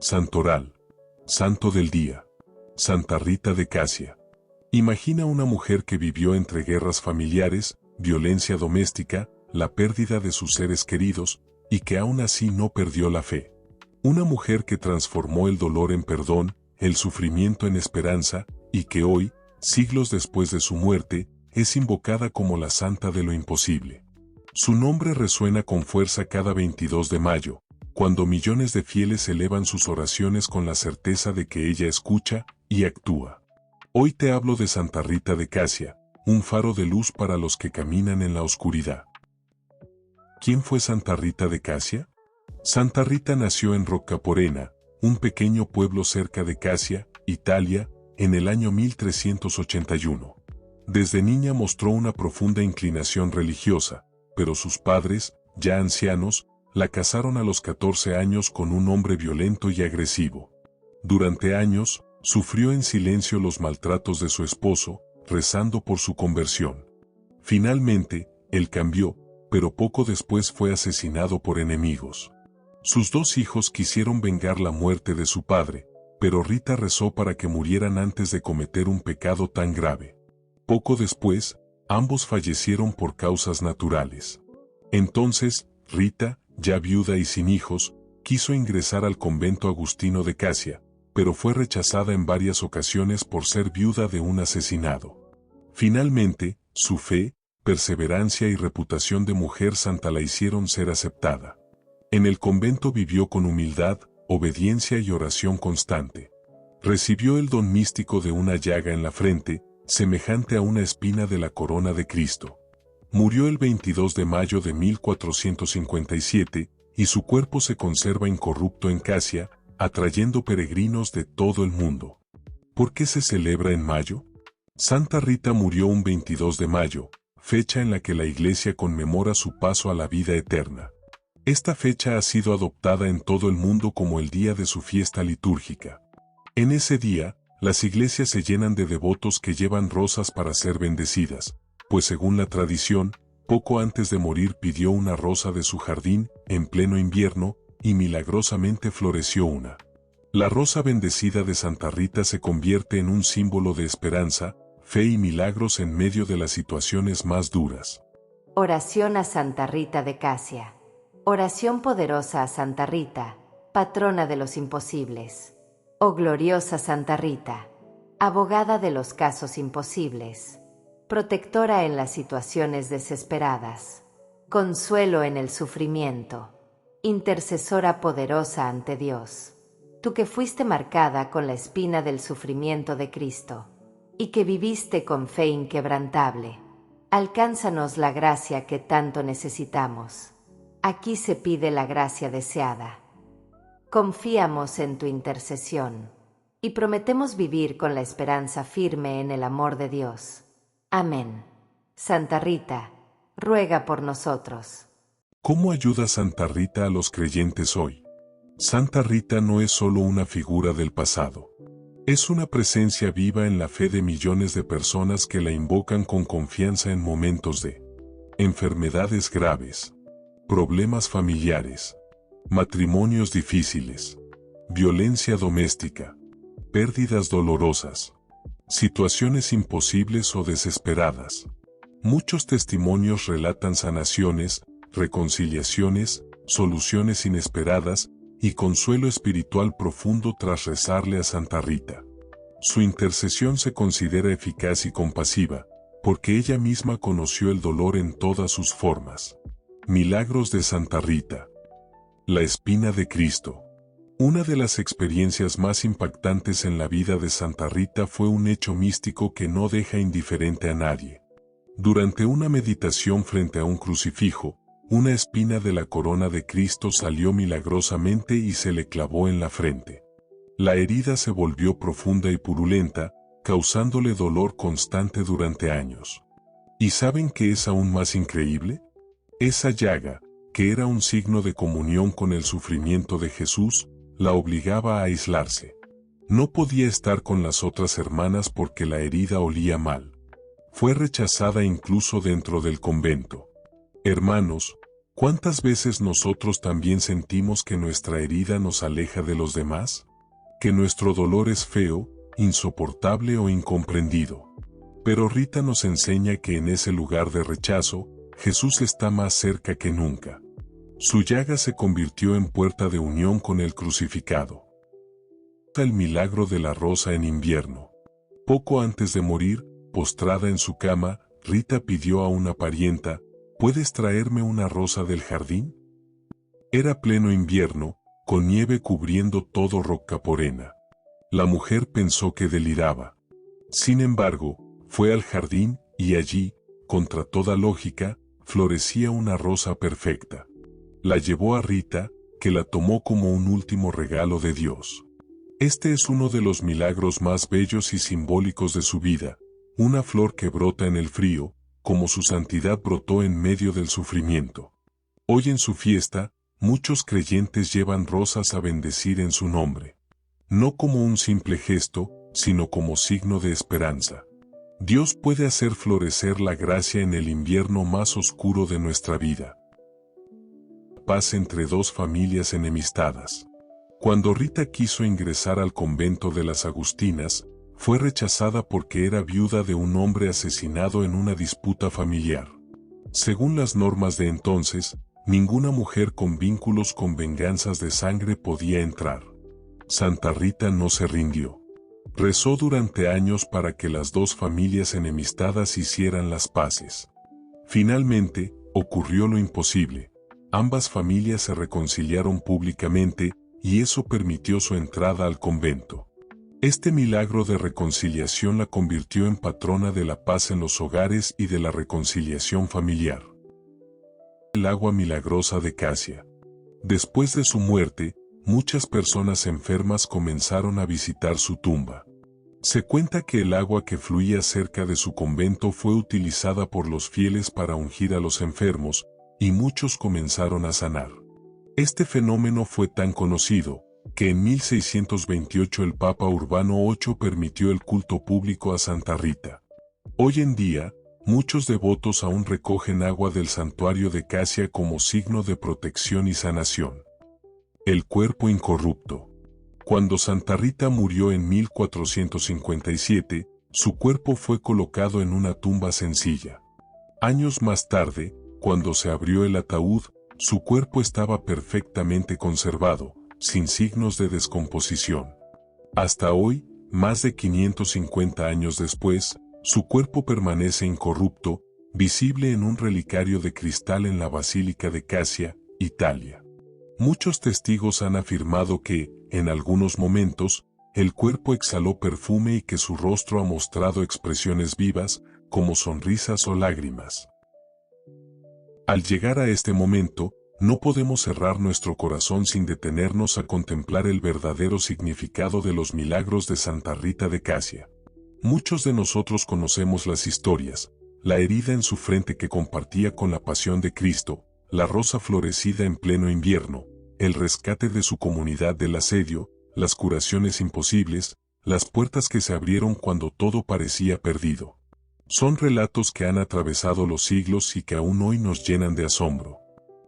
Santoral. Santo del día. Santa Rita de Casia. Imagina una mujer que vivió entre guerras familiares, violencia doméstica, la pérdida de sus seres queridos, y que aún así no perdió la fe. Una mujer que transformó el dolor en perdón, el sufrimiento en esperanza, y que hoy, siglos después de su muerte, es invocada como la Santa de lo Imposible. Su nombre resuena con fuerza cada 22 de mayo, cuando millones de fieles elevan sus oraciones con la certeza de que ella escucha y actúa. Hoy te hablo de Santa Rita de Casia, un faro de luz para los que caminan en la oscuridad. ¿Quién fue Santa Rita de Casia? Santa Rita nació en Roccaporena, un pequeño pueblo cerca de Casia, Italia, en el año 1381. Desde niña mostró una profunda inclinación religiosa, pero sus padres, ya ancianos, la casaron a los 14 años con un hombre violento y agresivo. Durante años, sufrió en silencio los maltratos de su esposo, rezando por su conversión. Finalmente, él cambió, pero poco después fue asesinado por enemigos. Sus dos hijos quisieron vengar la muerte de su padre, pero Rita rezó para que murieran antes de cometer un pecado tan grave. Poco después, ambos fallecieron por causas naturales. Entonces, Rita, ya viuda y sin hijos, quiso ingresar al convento agustino de Casia, pero fue rechazada en varias ocasiones por ser viuda de un asesinado. Finalmente, su fe, perseverancia y reputación de mujer santa la hicieron ser aceptada. En el convento vivió con humildad, obediencia y oración constante. Recibió el don místico de una llaga en la frente, semejante a una espina de la corona de Cristo. Murió el 22 de mayo de 1457, y su cuerpo se conserva incorrupto en Casia, atrayendo peregrinos de todo el mundo. ¿Por qué se celebra en mayo? Santa Rita murió un 22 de mayo, fecha en la que la Iglesia conmemora su paso a la vida eterna. Esta fecha ha sido adoptada en todo el mundo como el día de su fiesta litúrgica. En ese día, las iglesias se llenan de devotos que llevan rosas para ser bendecidas, pues según la tradición, poco antes de morir pidió una rosa de su jardín, en pleno invierno, y milagrosamente floreció una. La rosa bendecida de Santa Rita se convierte en un símbolo de esperanza, fe y milagros en medio de las situaciones más duras. Oración a Santa Rita de Casia. Oración poderosa a Santa Rita, patrona de los imposibles. Oh gloriosa Santa Rita, abogada de los casos imposibles, protectora en las situaciones desesperadas, consuelo en el sufrimiento, intercesora poderosa ante Dios. Tú que fuiste marcada con la espina del sufrimiento de Cristo, y que viviste con fe inquebrantable, alcánzanos la gracia que tanto necesitamos. Aquí se pide la gracia deseada. Confiamos en tu intercesión, y prometemos vivir con la esperanza firme en el amor de Dios. Amén. Santa Rita, ruega por nosotros. ¿Cómo ayuda Santa Rita a los creyentes hoy? Santa Rita no es solo una figura del pasado. Es una presencia viva en la fe de millones de personas que la invocan con confianza en momentos de enfermedades graves, problemas familiares, matrimonios difíciles, violencia doméstica, pérdidas dolorosas, situaciones imposibles o desesperadas. Muchos testimonios relatan sanaciones, reconciliaciones, soluciones inesperadas y consuelo espiritual profundo tras rezarle a Santa Rita. Su intercesión se considera eficaz y compasiva, porque ella misma conoció el dolor en todas sus formas. Milagros de Santa Rita. La espina de Cristo. Una de las experiencias más impactantes en la vida de Santa Rita fue un hecho místico que no deja indiferente a nadie. Durante una meditación frente a un crucifijo, una espina de la corona de Cristo salió milagrosamente y se le clavó en la frente. La herida se volvió profunda y purulenta, causándole dolor constante durante años. ¿Y saben qué es aún más increíble? Esa llaga, que era un signo de comunión con el sufrimiento de Jesús, la obligaba a aislarse. No podía estar con las otras hermanas porque la herida olía mal. Fue rechazada incluso dentro del convento. Hermanos, ¿Cuántas veces nosotros también sentimos que nuestra herida nos aleja de los demás? Que nuestro dolor es feo, insoportable o incomprendido. Pero Rita nos enseña que en ese lugar de rechazo, Jesús está más cerca que nunca. Su llaga se convirtió en puerta de unión con el crucificado. El milagro de la rosa en invierno. Poco antes de morir, postrada en su cama, Rita pidió a una parienta: ¿puedes traerme una rosa del jardín? Era pleno invierno, con nieve cubriendo todo Roccaporena. La mujer pensó que deliraba. Sin embargo, fue al jardín, y allí, contra toda lógica, florecía una rosa perfecta. La llevó a Rita, que la tomó como un último regalo de Dios. Este es uno de los milagros más bellos y simbólicos de su vida, una flor que brota en el frío, como su santidad brotó en medio del sufrimiento. Hoy en su fiesta, muchos creyentes llevan rosas a bendecir en su nombre. No como un simple gesto, sino como signo de esperanza. Dios puede hacer florecer la gracia en el invierno más oscuro de nuestra vida. Paz entre dos familias enemistadas. Cuando Rita quiso ingresar al convento de las Agustinas, fue rechazada porque era viuda de un hombre asesinado en una disputa familiar. Según las normas de entonces, ninguna mujer con vínculos con venganzas de sangre podía entrar. Santa Rita no se rindió. Rezó durante años para que las dos familias enemistadas hicieran las paces. Finalmente, ocurrió lo imposible. Ambas familias se reconciliaron públicamente, y eso permitió su entrada al convento. Este milagro de reconciliación la convirtió en patrona de la paz en los hogares y de la reconciliación familiar. El agua milagrosa de Casia. Después de su muerte, muchas personas enfermas comenzaron a visitar su tumba. Se cuenta que el agua que fluía cerca de su convento fue utilizada por los fieles para ungir a los enfermos, y muchos comenzaron a sanar. Este fenómeno fue tan conocido, que en 1628 el Papa Urbano VIII permitió el culto público a Santa Rita. Hoy en día, muchos devotos aún recogen agua del santuario de Casia como signo de protección y sanación. El cuerpo incorrupto. Cuando Santa Rita murió en 1457, su cuerpo fue colocado en una tumba sencilla. Años más tarde, cuando se abrió el ataúd, su cuerpo estaba perfectamente conservado, sin signos de descomposición. Hasta hoy, más de 550 años después, su cuerpo permanece incorrupto, visible en un relicario de cristal en la Basílica de Casia, Italia. Muchos testigos han afirmado que, en algunos momentos, el cuerpo exhaló perfume y que su rostro ha mostrado expresiones vivas, como sonrisas o lágrimas. Al llegar a este momento, no podemos cerrar nuestro corazón sin detenernos a contemplar el verdadero significado de los milagros de Santa Rita de Casia. Muchos de nosotros conocemos las historias: la herida en su frente que compartía con la pasión de Cristo, la rosa florecida en pleno invierno, el rescate de su comunidad del asedio, las curaciones imposibles, las puertas que se abrieron cuando todo parecía perdido. Son relatos que han atravesado los siglos y que aún hoy nos llenan de asombro.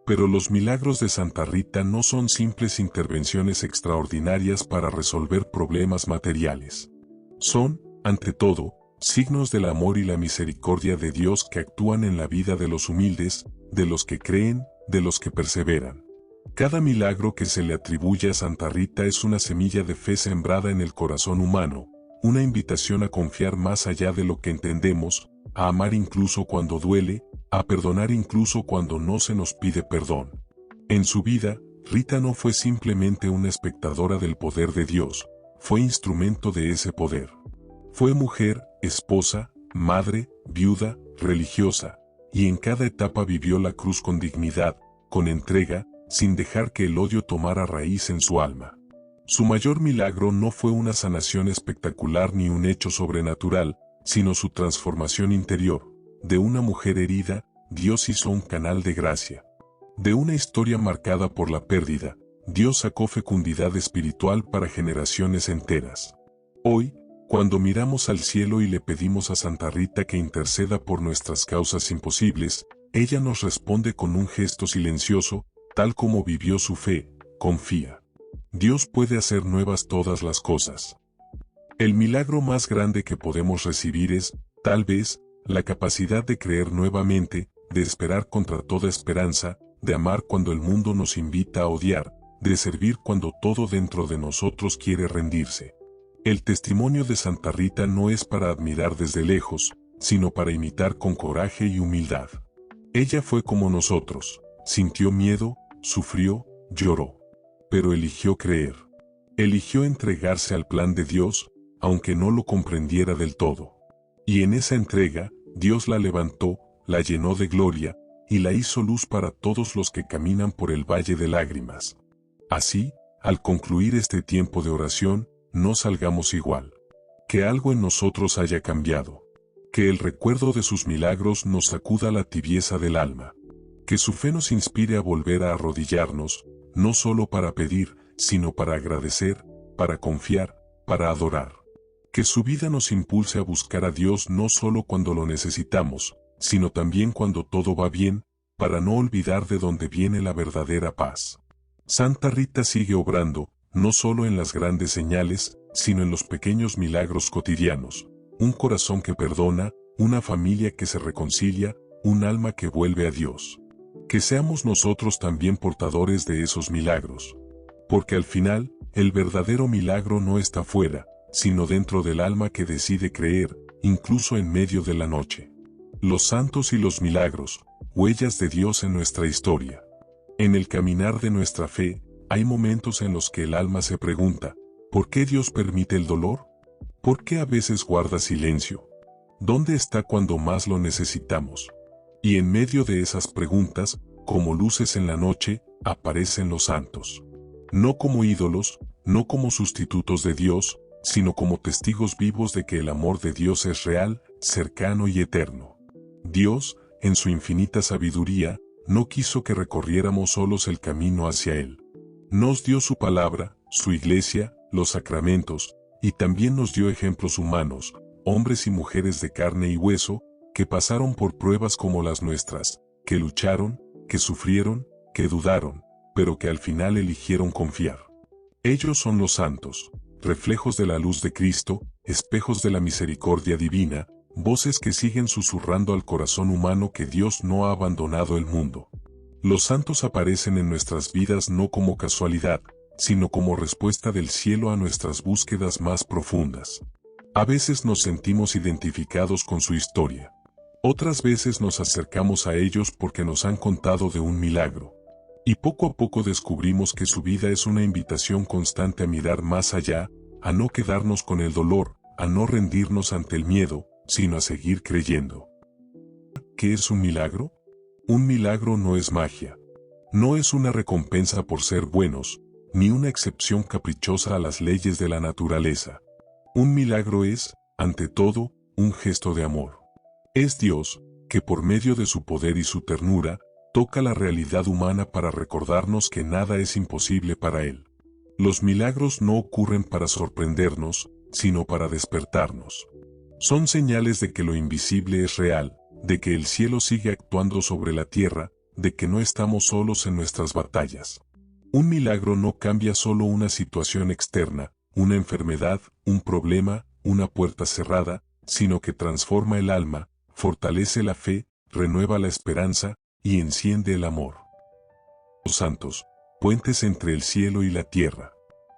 Pero los milagros de Santa Rita no son simples intervenciones extraordinarias para resolver problemas materiales. Son, ante todo, signos del amor y la misericordia de Dios que actúan en la vida de los humildes, de los que creen, de los que perseveran. Cada milagro que se le atribuye a Santa Rita es una semilla de fe sembrada en el corazón humano, una invitación a confiar más allá de lo que entendemos, a amar incluso cuando duele, a perdonar incluso cuando no se nos pide perdón. En su vida, Rita no fue simplemente una espectadora del poder de Dios, fue instrumento de ese poder. Fue mujer, esposa, madre, viuda, religiosa, y en cada etapa vivió la cruz con dignidad, con entrega, sin dejar que el odio tomara raíz en su alma. Su mayor milagro no fue una sanación espectacular ni un hecho sobrenatural, sino su transformación interior. De una mujer herida, Dios hizo un canal de gracia. De una historia marcada por la pérdida, Dios sacó fecundidad espiritual para generaciones enteras. Hoy, cuando miramos al cielo y le pedimos a Santa Rita que interceda por nuestras causas imposibles, ella nos responde con un gesto silencioso, tal como vivió su fe: confía. Dios puede hacer nuevas todas las cosas. El milagro más grande que podemos recibir es, tal vez, la capacidad de creer nuevamente, de esperar contra toda esperanza, de amar cuando el mundo nos invita a odiar, de servir cuando todo dentro de nosotros quiere rendirse. El testimonio de Santa Rita no es para admirar desde lejos, sino para imitar con coraje y humildad. Ella fue como nosotros, sintió miedo, sufrió, lloró. Pero eligió creer. Eligió entregarse al plan de Dios, aunque no lo comprendiera del todo. Y en esa entrega, Dios la levantó, la llenó de gloria, y la hizo luz para todos los que caminan por el valle de lágrimas. Así, al concluir este tiempo de oración, no salgamos igual. Que algo en nosotros haya cambiado. Que el recuerdo de sus milagros nos sacuda la tibieza del alma. Que su fe nos inspire a volver a arrodillarnos, no solo para pedir, sino para agradecer, para confiar, para adorar. Que su vida nos impulse a buscar a Dios no solo cuando lo necesitamos, sino también cuando todo va bien, para no olvidar de dónde viene la verdadera paz. Santa Rita sigue obrando, no solo en las grandes señales, sino en los pequeños milagros cotidianos: un corazón que perdona, una familia que se reconcilia, un alma que vuelve a Dios. Que seamos nosotros también portadores de esos milagros. Porque al final, el verdadero milagro no está fuera, sino dentro del alma que decide creer, incluso en medio de la noche. Los santos y los milagros, huellas de Dios en nuestra historia. En el caminar de nuestra fe, hay momentos en los que el alma se pregunta: ¿por qué Dios permite el dolor? ¿Por qué a veces guarda silencio? ¿Dónde está cuando más lo necesitamos? Y en medio de esas preguntas, como luces en la noche, aparecen los santos. No como ídolos, no como sustitutos de Dios, sino como testigos vivos de que el amor de Dios es real, cercano y eterno. Dios, en su infinita sabiduría, no quiso que recorriéramos solos el camino hacia Él. Nos dio su palabra, su iglesia, los sacramentos, y también nos dio ejemplos humanos, hombres y mujeres de carne y hueso, que pasaron por pruebas como las nuestras, que lucharon, que sufrieron, que dudaron, pero que al final eligieron confiar. Ellos son los santos, reflejos de la luz de Cristo, espejos de la misericordia divina, voces que siguen susurrando al corazón humano que Dios no ha abandonado el mundo. Los santos aparecen en nuestras vidas no como casualidad, sino como respuesta del cielo a nuestras búsquedas más profundas. A veces nos sentimos identificados con su historia. Otras veces nos acercamos a ellos porque nos han contado de un milagro. Y poco a poco descubrimos que su vida es una invitación constante a mirar más allá, a no quedarnos con el dolor, a no rendirnos ante el miedo, sino a seguir creyendo. ¿Qué es un milagro? Un milagro no es magia. No es una recompensa por ser buenos, ni una excepción caprichosa a las leyes de la naturaleza. Un milagro es, ante todo, un gesto de amor. Es Dios, que por medio de su poder y su ternura, toca la realidad humana para recordarnos que nada es imposible para Él. Los milagros no ocurren para sorprendernos, sino para despertarnos. Son señales de que lo invisible es real, de que el cielo sigue actuando sobre la tierra, de que no estamos solos en nuestras batallas. Un milagro no cambia solo una situación externa, una enfermedad, un problema, una puerta cerrada, sino que transforma el alma, fortalece la fe, renueva la esperanza y enciende el amor. Los santos, puentes entre el cielo y la tierra.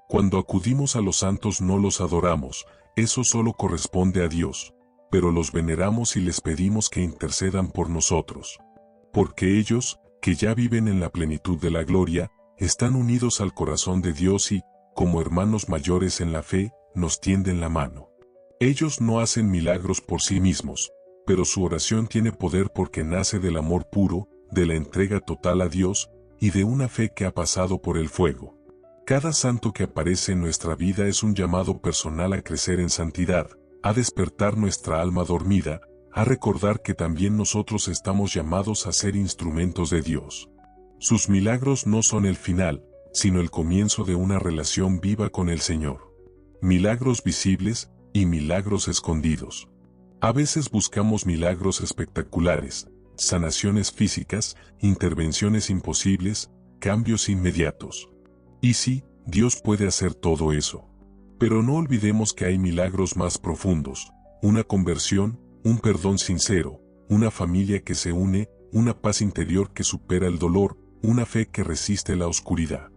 Cuando acudimos a los santos no los adoramos, eso solo corresponde a Dios, pero los veneramos y les pedimos que intercedan por nosotros. Porque ellos, que ya viven en la plenitud de la gloria, están unidos al corazón de Dios y, como hermanos mayores en la fe, nos tienden la mano. Ellos no hacen milagros por sí mismos, pero su oración tiene poder porque nace del amor puro, de la entrega total a Dios, y de una fe que ha pasado por el fuego. Cada santo que aparece en nuestra vida es un llamado personal a crecer en santidad, a despertar nuestra alma dormida, a recordar que también nosotros estamos llamados a ser instrumentos de Dios. Sus milagros no son el final, sino el comienzo de una relación viva con el Señor. Milagros visibles y milagros escondidos. A veces buscamos milagros espectaculares, sanaciones físicas, intervenciones imposibles, cambios inmediatos. Y sí, Dios puede hacer todo eso. Pero no olvidemos que hay milagros más profundos, una conversión, un perdón sincero, una familia que se une, una paz interior que supera el dolor, una fe que resiste la oscuridad.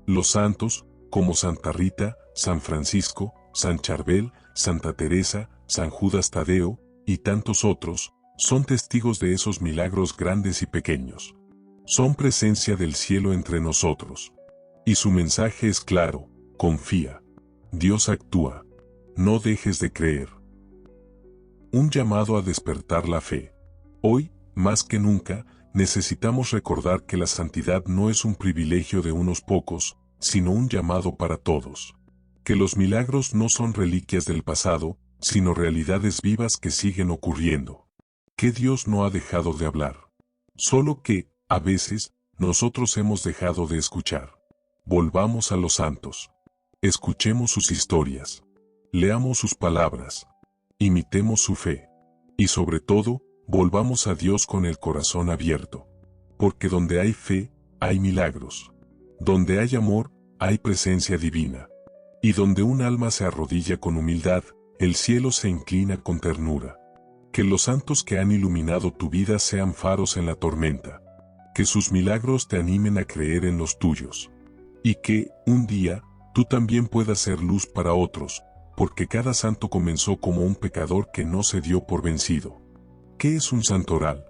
Los santos, como Santa Rita, San Francisco, San Charbel, Santa Teresa, San Judas Tadeo, y tantos otros, son testigos de esos milagros grandes y pequeños. Son presencia del cielo entre nosotros. Y su mensaje es claro: confía. Dios actúa. No dejes de creer. Un llamado a despertar la fe. Hoy, más que nunca, necesitamos recordar que la santidad no es un privilegio de unos pocos, sino un llamado para todos. Que los milagros no son reliquias del pasado, sino realidades vivas que siguen ocurriendo. Que Dios no ha dejado de hablar. Solo que, a veces, nosotros hemos dejado de escuchar. Volvamos a los santos. Escuchemos sus historias. Leamos sus palabras. Imitemos su fe. Y sobre todo, volvamos a Dios con el corazón abierto. Porque donde hay fe, hay milagros. Donde hay amor, hay presencia divina. Y donde un alma se arrodilla con humildad, el cielo se inclina con ternura. Que los santos que han iluminado tu vida sean faros en la tormenta. Que sus milagros te animen a creer en los tuyos. Y que, un día, tú también puedas ser luz para otros, porque cada santo comenzó como un pecador que no se dio por vencido. ¿Qué es un santoral?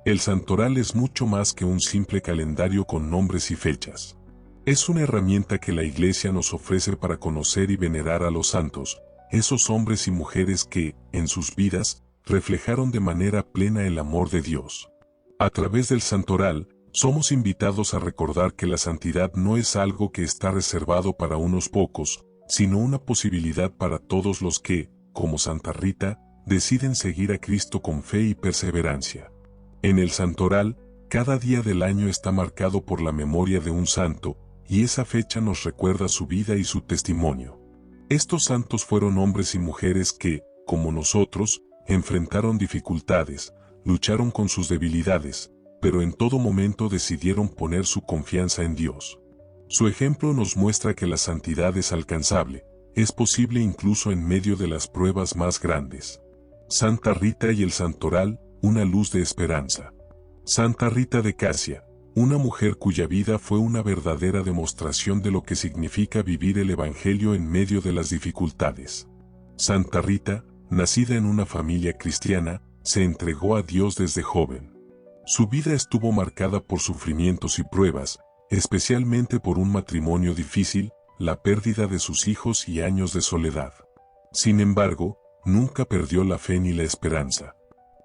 El santoral es mucho más que un simple calendario con nombres y fechas. Es una herramienta que la Iglesia nos ofrece para conocer y venerar a los santos, esos hombres y mujeres que, en sus vidas, reflejaron de manera plena el amor de Dios. A través del santoral, somos invitados a recordar que la santidad no es algo que está reservado para unos pocos, sino una posibilidad para todos los que, como Santa Rita, deciden seguir a Cristo con fe y perseverancia. En el santoral, cada día del año está marcado por la memoria de un santo, y esa fecha nos recuerda su vida y su testimonio. Estos santos fueron hombres y mujeres que, como nosotros, enfrentaron dificultades, lucharon con sus debilidades, pero en todo momento decidieron poner su confianza en Dios. Su ejemplo nos muestra que la santidad es alcanzable, es posible incluso en medio de las pruebas más grandes. Santa Rita y el santoral, una luz de esperanza. Santa Rita de Casia, una mujer cuya vida fue una verdadera demostración de lo que significa vivir el Evangelio en medio de las dificultades. Santa Rita, nacida en una familia cristiana, se entregó a Dios desde joven. Su vida estuvo marcada por sufrimientos y pruebas, especialmente por un matrimonio difícil, la pérdida de sus hijos y años de soledad. Sin embargo, nunca perdió la fe ni la esperanza.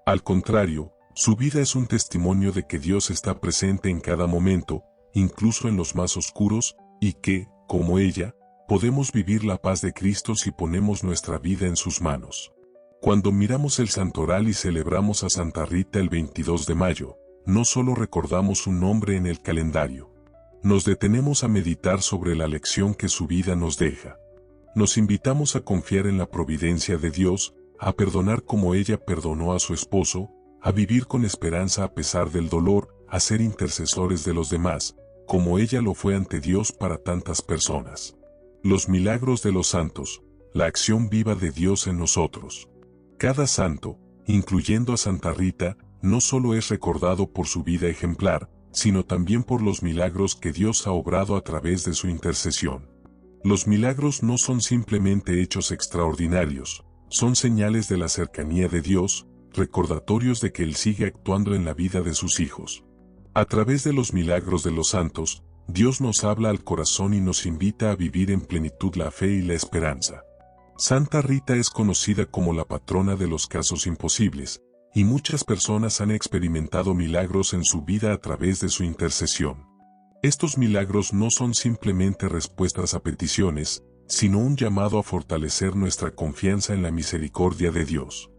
Al contrario, su vida es un testimonio de que Dios está presente en cada momento, incluso en los más oscuros, y que, como ella, podemos vivir la paz de Cristo si ponemos nuestra vida en sus manos. Cuando miramos el santoral y celebramos a Santa Rita el 22 de mayo, no solo recordamos un nombre en el calendario. Nos detenemos a meditar sobre la lección que su vida nos deja. Nos invitamos a confiar en la providencia de Dios, a perdonar como ella perdonó a su esposo, a vivir con esperanza a pesar del dolor, a ser intercesores de los demás, como ella lo fue ante Dios para tantas personas. Los milagros de los santos, la acción viva de Dios en nosotros. Cada santo, incluyendo a Santa Rita, no solo es recordado por su vida ejemplar, sino también por los milagros que Dios ha obrado a través de su intercesión. Los milagros no son simplemente hechos extraordinarios, son señales de la cercanía de Dios, recordatorios de que Él sigue actuando en la vida de sus hijos. A través de los milagros de los santos, Dios nos habla al corazón y nos invita a vivir en plenitud la fe y la esperanza. Santa Rita es conocida como la patrona de los casos imposibles, y muchas personas han experimentado milagros en su vida a través de su intercesión. Estos milagros no son simplemente respuestas a peticiones, sino un llamado a fortalecer nuestra confianza en la misericordia de Dios.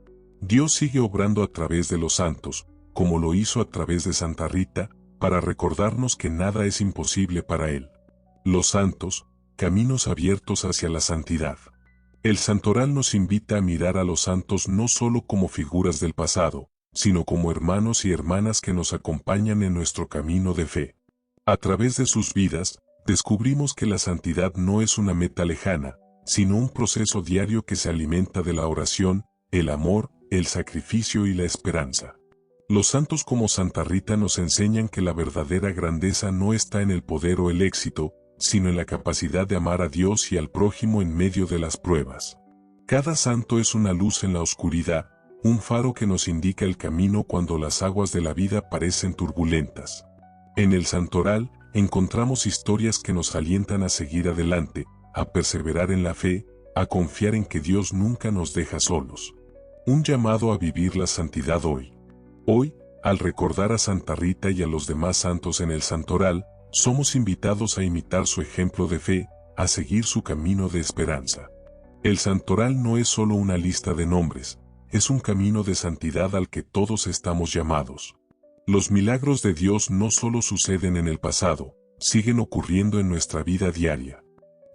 Dios sigue obrando a través de los santos, como lo hizo a través de Santa Rita, para recordarnos que nada es imposible para Él. Los santos, caminos abiertos hacia la santidad. El santoral nos invita a mirar a los santos no solo como figuras del pasado, sino como hermanos y hermanas que nos acompañan en nuestro camino de fe. A través de sus vidas, descubrimos que la santidad no es una meta lejana, sino un proceso diario que se alimenta de la oración, el amor, el sacrificio y la esperanza. Los santos como Santa Rita nos enseñan que la verdadera grandeza no está en el poder o el éxito, sino en la capacidad de amar a Dios y al prójimo en medio de las pruebas. Cada santo es una luz en la oscuridad, un faro que nos indica el camino cuando las aguas de la vida parecen turbulentas. En el santoral, encontramos historias que nos alientan a seguir adelante, a perseverar en la fe, a confiar en que Dios nunca nos deja solos. Un llamado a vivir la santidad hoy. Hoy, al recordar a Santa Rita y a los demás santos en el santoral, somos invitados a imitar su ejemplo de fe, a seguir su camino de esperanza. El santoral no es solo una lista de nombres, es un camino de santidad al que todos estamos llamados. Los milagros de Dios no solo suceden en el pasado, siguen ocurriendo en nuestra vida diaria.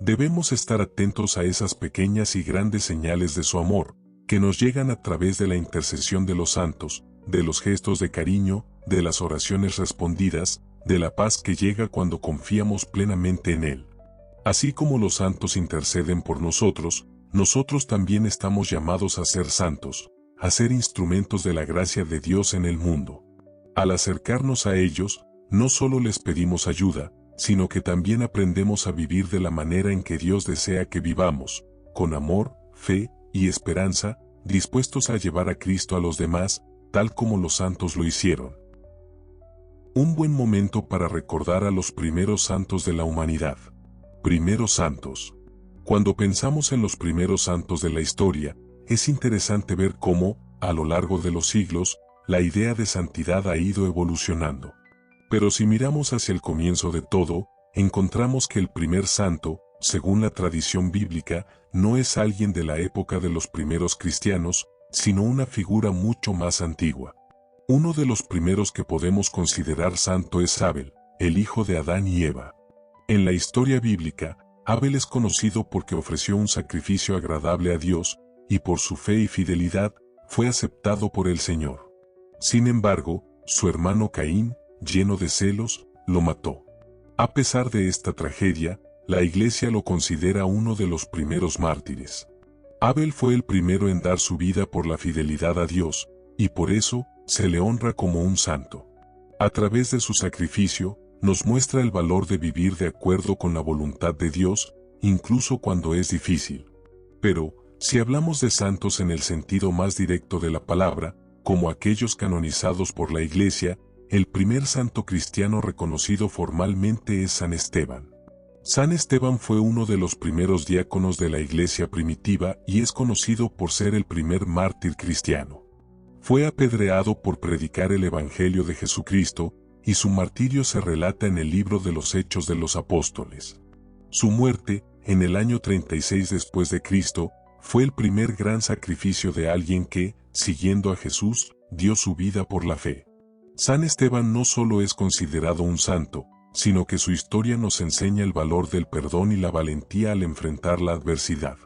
Debemos estar atentos a esas pequeñas y grandes señales de su amor, que nos llegan a través de la intercesión de los santos, de los gestos de cariño, de las oraciones respondidas, de la paz que llega cuando confiamos plenamente en Él. Así como los santos interceden por nosotros, nosotros también estamos llamados a ser santos, a ser instrumentos de la gracia de Dios en el mundo. Al acercarnos a ellos, no solo les pedimos ayuda, sino que también aprendemos a vivir de la manera en que Dios desea que vivamos, con amor, fe y esperanza, dispuestos a llevar a Cristo a los demás, tal como los santos lo hicieron. Un buen momento para recordar a los primeros santos de la humanidad. Primeros santos. Cuando pensamos en los primeros santos de la historia, es interesante ver cómo, a lo largo de los siglos, la idea de santidad ha ido evolucionando. Pero si miramos hacia el comienzo de todo, encontramos que el primer santo, según la tradición bíblica, no es alguien de la época de los primeros cristianos, sino una figura mucho más antigua. Uno de los primeros que podemos considerar santo es Abel, el hijo de Adán y Eva. En la historia bíblica, Abel es conocido porque ofreció un sacrificio agradable a Dios, y por su fe y fidelidad, fue aceptado por el Señor. Sin embargo, su hermano Caín, lleno de celos, lo mató. A pesar de esta tragedia, la Iglesia lo considera uno de los primeros mártires. Abel fue el primero en dar su vida por la fidelidad a Dios, y por eso, se le honra como un santo. A través de su sacrificio, nos muestra el valor de vivir de acuerdo con la voluntad de Dios, incluso cuando es difícil. Pero, si hablamos de santos en el sentido más directo de la palabra, como aquellos canonizados por la Iglesia, el primer santo cristiano reconocido formalmente es San Esteban. San Esteban fue uno de los primeros diáconos de la Iglesia primitiva y es conocido por ser el primer mártir cristiano. Fue apedreado por predicar el Evangelio de Jesucristo, y su martirio se relata en el libro de los Hechos de los Apóstoles. Su muerte, en el año 36 después de Cristo, fue el primer gran sacrificio de alguien que, siguiendo a Jesús, dio su vida por la fe. San Esteban no solo es considerado un santo, sino que su historia nos enseña el valor del perdón y la valentía al enfrentar la adversidad.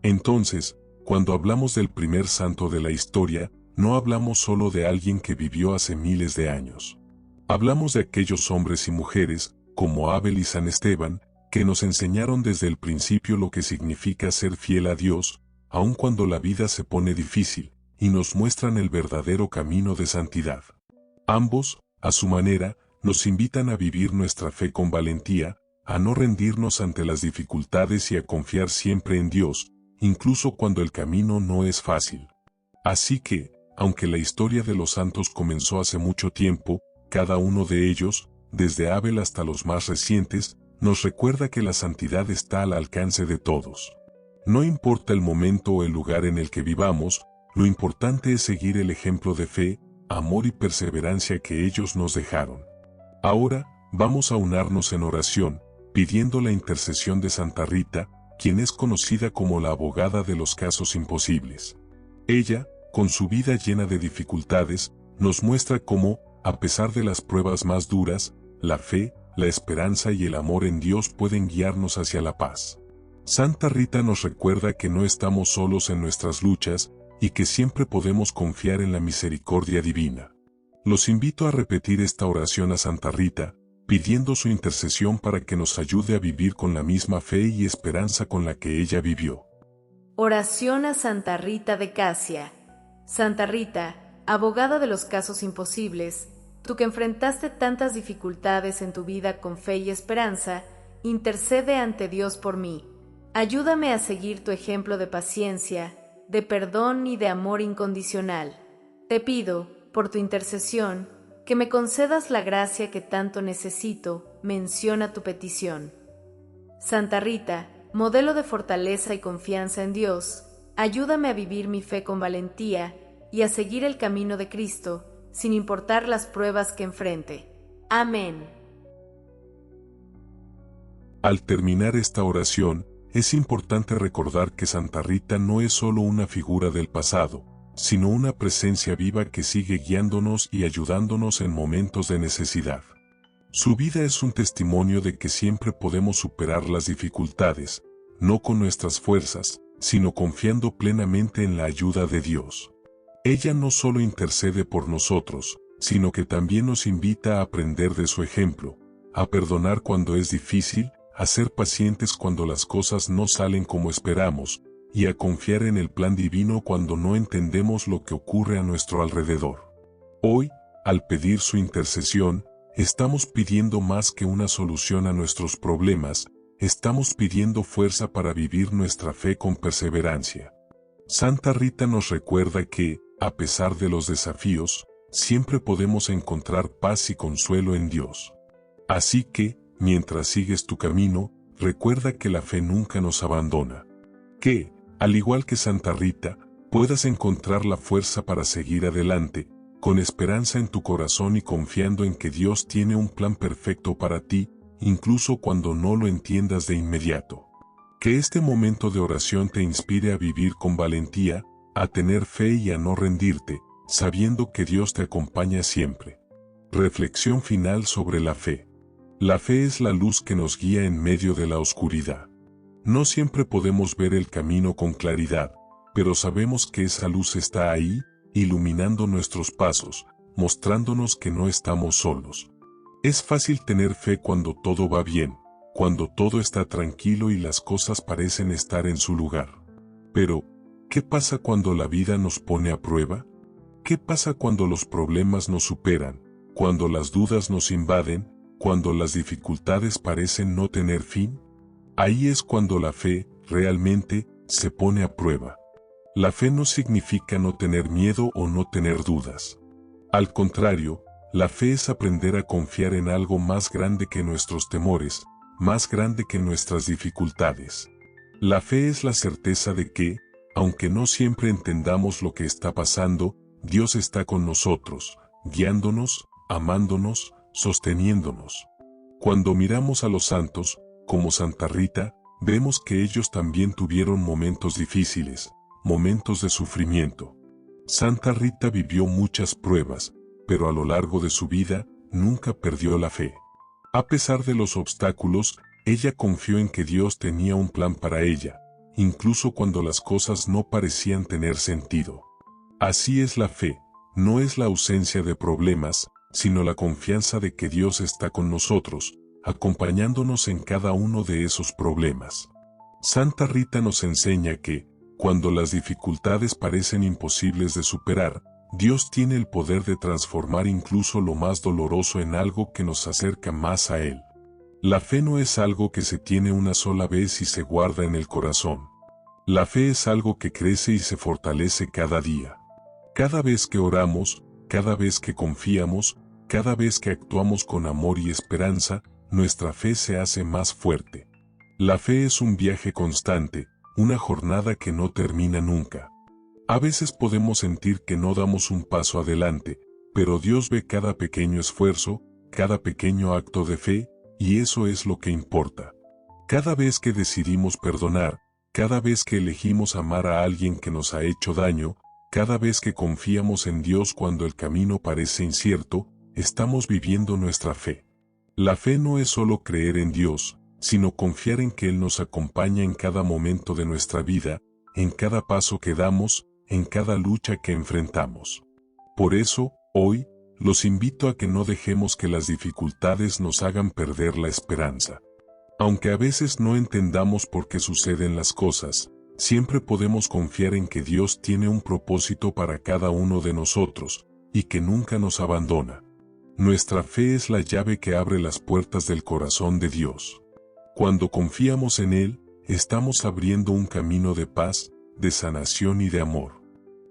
Entonces, cuando hablamos del primer santo de la historia, no hablamos solo de alguien que vivió hace miles de años. Hablamos de aquellos hombres y mujeres, como Abel y San Esteban, que nos enseñaron desde el principio lo que significa ser fiel a Dios, aun cuando la vida se pone difícil, y nos muestran el verdadero camino de santidad. Ambos, a su manera, nos invitan a vivir nuestra fe con valentía, a no rendirnos ante las dificultades y a confiar siempre en Dios, incluso cuando el camino no es fácil. Así que, aunque la historia de los santos comenzó hace mucho tiempo, cada uno de ellos, desde Abel hasta los más recientes, nos recuerda que la santidad está al alcance de todos. No importa el momento o el lugar en el que vivamos, lo importante es seguir el ejemplo de fe, amor y perseverancia que ellos nos dejaron. Ahora, vamos a unirnos en oración, pidiendo la intercesión de Santa Rita, quien es conocida como la abogada de los casos imposibles. Ella, con su vida llena de dificultades, nos muestra cómo, a pesar de las pruebas más duras, la fe, la esperanza y el amor en Dios pueden guiarnos hacia la paz. Santa Rita nos recuerda que no estamos solos en nuestras luchas, y que siempre podemos confiar en la misericordia divina. Los invito a repetir esta oración a Santa Rita, pidiendo su intercesión para que nos ayude a vivir con la misma fe y esperanza con la que ella vivió. Oración a Santa Rita de Casia. Santa Rita, abogada de los casos imposibles, tú que enfrentaste tantas dificultades en tu vida con fe y esperanza, intercede ante Dios por mí. Ayúdame a seguir tu ejemplo de paciencia, de perdón y de amor incondicional. Te pido, por tu intercesión, que me concedas la gracia que tanto necesito. Menciona tu petición. Santa Rita, modelo de fortaleza y confianza en Dios, ayúdame a vivir mi fe con valentía y a seguir el camino de Cristo, sin importar las pruebas que enfrente. Amén. Al terminar esta oración, es importante recordar que Santa Rita no es solo una figura del pasado, sino una presencia viva que sigue guiándonos y ayudándonos en momentos de necesidad. Su vida es un testimonio de que siempre podemos superar las dificultades, no con nuestras fuerzas, sino confiando plenamente en la ayuda de Dios. Ella no solo intercede por nosotros, sino que también nos invita a aprender de su ejemplo, a perdonar cuando es difícil, a ser pacientes cuando las cosas no salen como esperamos, y a confiar en el plan divino cuando no entendemos lo que ocurre a nuestro alrededor. Hoy, al pedir su intercesión, estamos pidiendo más que una solución a nuestros problemas, estamos pidiendo fuerza para vivir nuestra fe con perseverancia. Santa Rita nos recuerda que, a pesar de los desafíos, siempre podemos encontrar paz y consuelo en Dios. Así que, mientras sigues tu camino, recuerda que la fe nunca nos abandona. Que, al igual que Santa Rita, puedas encontrar la fuerza para seguir adelante, con esperanza en tu corazón y confiando en que Dios tiene un plan perfecto para ti, incluso cuando no lo entiendas de inmediato. Que este momento de oración te inspire a vivir con valentía, a tener fe y a no rendirte, sabiendo que Dios te acompaña siempre. Reflexión final sobre la fe. La fe es la luz que nos guía en medio de la oscuridad. No siempre podemos ver el camino con claridad, pero sabemos que esa luz está ahí, iluminando nuestros pasos, mostrándonos que no estamos solos. Es fácil tener fe cuando todo va bien, cuando todo está tranquilo y las cosas parecen estar en su lugar. Pero, ¿qué pasa cuando la vida nos pone a prueba? ¿Qué pasa cuando los problemas nos superan, cuando las dudas nos invaden, cuando las dificultades parecen no tener fin? Ahí es cuando la fe, realmente, se pone a prueba. La fe no significa no tener miedo o no tener dudas. Al contrario, la fe es aprender a confiar en algo más grande que nuestros temores, más grande que nuestras dificultades. La fe es la certeza de que, aunque no siempre entendamos lo que está pasando, Dios está con nosotros, guiándonos, amándonos, sosteniéndonos. Cuando miramos a los santos, como Santa Rita, vemos que ellos también tuvieron momentos difíciles, momentos de sufrimiento. Santa Rita vivió muchas pruebas, pero a lo largo de su vida, nunca perdió la fe. A pesar de los obstáculos, ella confió en que Dios tenía un plan para ella, incluso cuando las cosas no parecían tener sentido. Así es la fe, no es la ausencia de problemas, sino la confianza de que Dios está con nosotros, acompañándonos en cada uno de esos problemas. Santa Rita nos enseña que, cuando las dificultades parecen imposibles de superar, Dios tiene el poder de transformar incluso lo más doloroso en algo que nos acerca más a Él. La fe no es algo que se tiene una sola vez y se guarda en el corazón. La fe es algo que crece y se fortalece cada día. Cada vez que oramos, cada vez que confiamos, cada vez que actuamos con amor y esperanza, nuestra fe se hace más fuerte. La fe es un viaje constante, una jornada que no termina nunca. A veces podemos sentir que no damos un paso adelante, pero Dios ve cada pequeño esfuerzo, cada pequeño acto de fe, y eso es lo que importa. Cada vez que decidimos perdonar, cada vez que elegimos amar a alguien que nos ha hecho daño, cada vez que confiamos en Dios cuando el camino parece incierto, estamos viviendo nuestra fe. La fe no es solo creer en Dios, sino confiar en que Él nos acompaña en cada momento de nuestra vida, en cada paso que damos, en cada lucha que enfrentamos. Por eso, hoy, los invito a que no dejemos que las dificultades nos hagan perder la esperanza. Aunque a veces no entendamos por qué suceden las cosas, siempre podemos confiar en que Dios tiene un propósito para cada uno de nosotros, y que nunca nos abandona. Nuestra fe es la llave que abre las puertas del corazón de Dios. Cuando confiamos en Él, estamos abriendo un camino de paz, de sanación y de amor.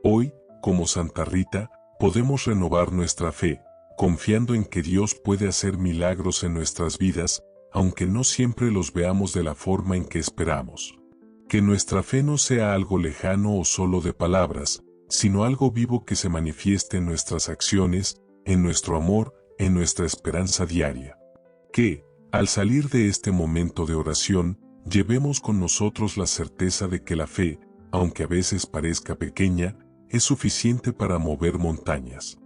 Hoy, como Santa Rita, podemos renovar nuestra fe, confiando en que Dios puede hacer milagros en nuestras vidas, aunque no siempre los veamos de la forma en que esperamos. Que nuestra fe no sea algo lejano o solo de palabras, sino algo vivo que se manifieste en nuestras acciones, en nuestro amor, en nuestra esperanza diaria. Que, al salir de este momento de oración, llevemos con nosotros la certeza de que la fe, aunque a veces parezca pequeña, es suficiente para mover montañas.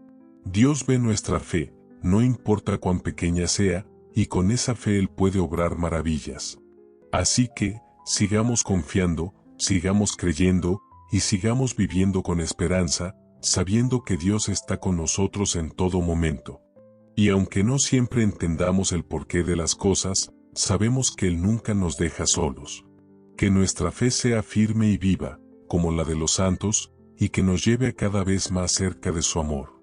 Dios ve nuestra fe, no importa cuán pequeña sea, y con esa fe Él puede obrar maravillas. Así que, sigamos confiando, sigamos creyendo, y sigamos viviendo con esperanza, sabiendo que Dios está con nosotros en todo momento. Y aunque no siempre entendamos el porqué de las cosas, sabemos que Él nunca nos deja solos. Que nuestra fe sea firme y viva, como la de los santos, y que nos lleve a cada vez más cerca de su amor.